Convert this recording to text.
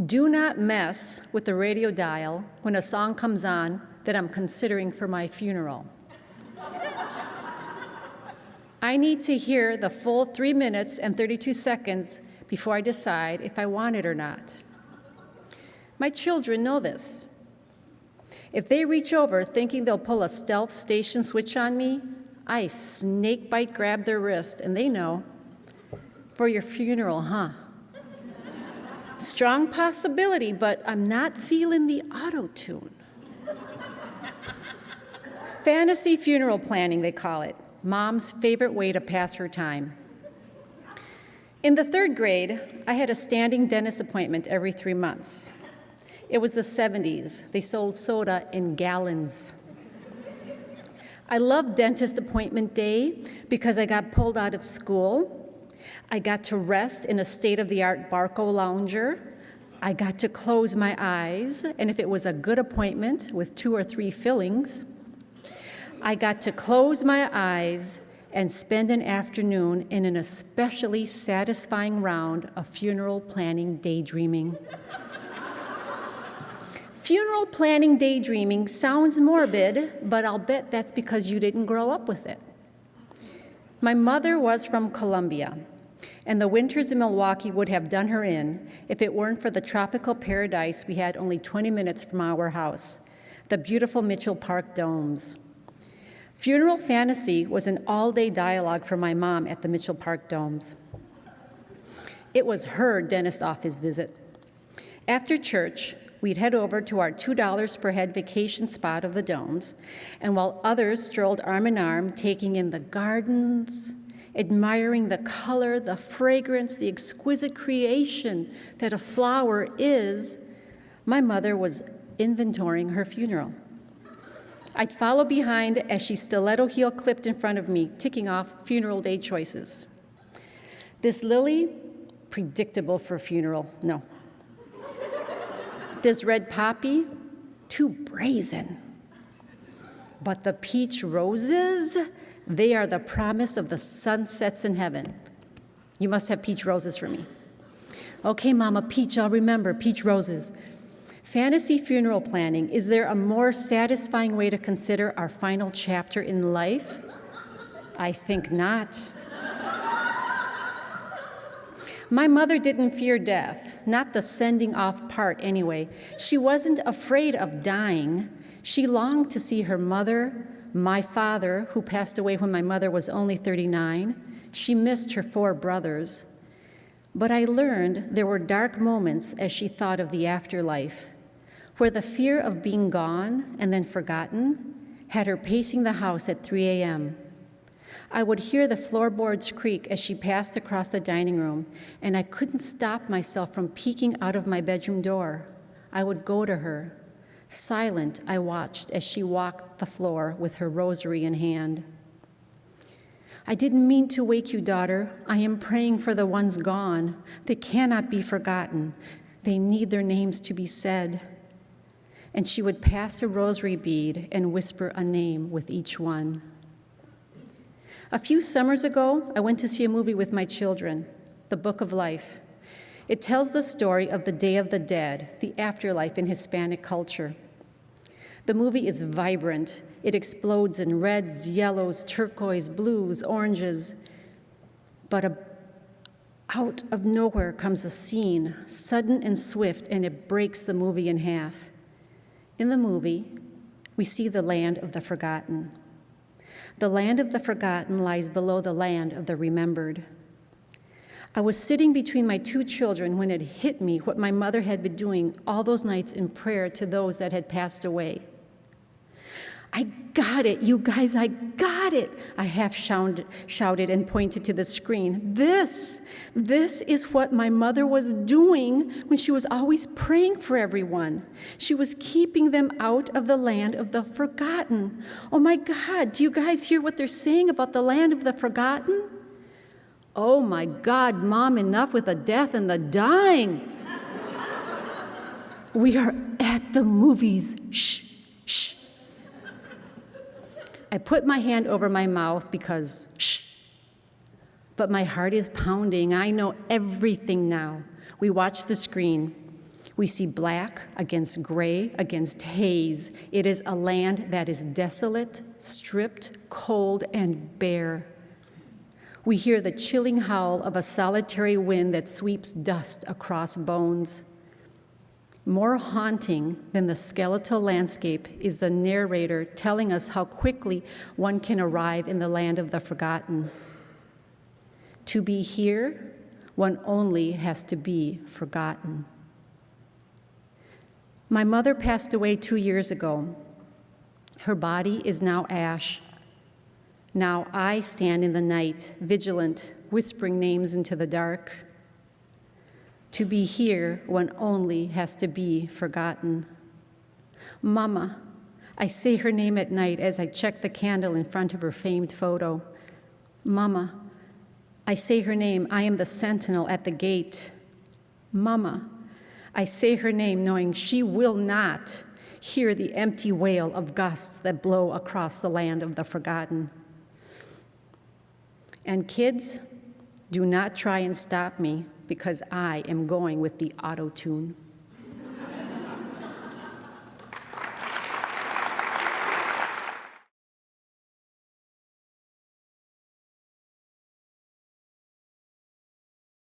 Do not mess with the radio dial when a song comes on that I'm considering for my funeral. I need to hear the full 3 minutes and 32 seconds before I decide if I want it or not. My children know this. If they reach over thinking they'll pull a stealth station switch on me, I snakebite grab their wrist, and they know. For your funeral, huh? Strong possibility, but I'm not feeling the auto-tune. Fantasy funeral planning, they call it. Mom's favorite way to pass her time. In the 3rd grade, I had a standing dentist appointment every 3 months. It was the 70s. They sold soda in gallons. I loved dentist appointment day because I got pulled out of school. I got to rest in a state-of-the-art Barco lounger. I got to close my eyes, and if it was a good appointment with 2 or 3 fillings, I got to close my eyes and spend an afternoon in an especially satisfying round of funeral planning daydreaming. Funeral planning daydreaming sounds morbid, but I'll bet that's because you didn't grow up with it. My mother was from Colombia, and the winters in Milwaukee would have done her in if it weren't for the tropical paradise we had only 20 minutes from our house, the beautiful Mitchell Park domes. Funeral fantasy was an all-day dialogue for my mom at the Mitchell Park domes. It was her dentist office visit. After church, we'd head over to our $2 per head vacation spot of the domes, and while others strolled arm in arm, taking in the gardens, admiring the color, the fragrance, the exquisite creation that a flower is, my mother was inventorying her funeral. I'd follow behind as she stiletto heel clipped in front of me, ticking off funeral day choices. This lily, predictable for a funeral, no. This red poppy, too brazen. But the peach roses, they are the promise of the sunsets in heaven. You must have peach roses for me. Okay, Mama, peach, I'll remember, peach roses. Fantasy funeral planning, is there a more satisfying way to consider our final chapter in life? I think not. My mother didn't fear death, not the sending off part anyway. She wasn't afraid of dying. She longed to see her mother, my father, who passed away when my mother was only 39. She missed her 4 brothers. But I learned there were dark moments as she thought of the afterlife, where the fear of being gone and then forgotten had her pacing the house at 3 a.m. I would hear the floorboards creak as she passed across the dining room, and I couldn't stop myself from peeking out of my bedroom door. I would go to her. Silent, I watched as she walked the floor with her rosary in hand. I didn't mean to wake you, daughter. I am praying for the ones gone. They cannot be forgotten. They need their names to be said. And she would pass a rosary bead and whisper a name with each one. A few summers ago, I went to see a movie with my children, The Book of Life. It tells the story of the Day of the Dead, the afterlife in Hispanic culture. The movie is vibrant. It explodes in reds, yellows, turquoise, blues, oranges. But out of nowhere comes a scene, sudden and swift, and it breaks the movie in half. In the movie, we see the land of the forgotten. The land of the forgotten lies below the land of the remembered. I was sitting between my 2 children when it hit me what my mother had been doing all those nights in prayer to those that had passed away. I got it, you guys, I got it, I half shouted and pointed to the screen. This is what my mother was doing when she was always praying for everyone. She was keeping them out of the land of the forgotten. Oh my God, do you guys hear what they're saying about the land of the forgotten? Oh my God, Mom, enough with the death and the dying. We are at the movies. Shh, shh. I put my hand over my mouth because, shh. But my heart is pounding. I know everything now. We watch the screen. We see black against gray against haze. It is a land that is desolate, stripped, cold, and bare. We hear the chilling howl of a solitary wind that sweeps dust across bones. More haunting than the skeletal landscape is the narrator telling us how quickly one can arrive in the land of the forgotten. To be here, one only has to be forgotten. My mother passed away 2 years ago. Her body is now ash. Now I stand in the night, vigilant, whispering names into the dark. To be here, one only has to be forgotten. Mama, I say her name at night as I check the candle in front of her famed photo. Mama, I say her name, I am the sentinel at the gate. Mama, I say her name knowing she will not hear the empty wail of gusts that blow across the land of the forgotten. And kids, do not try and stop me because I am going with the auto-tune.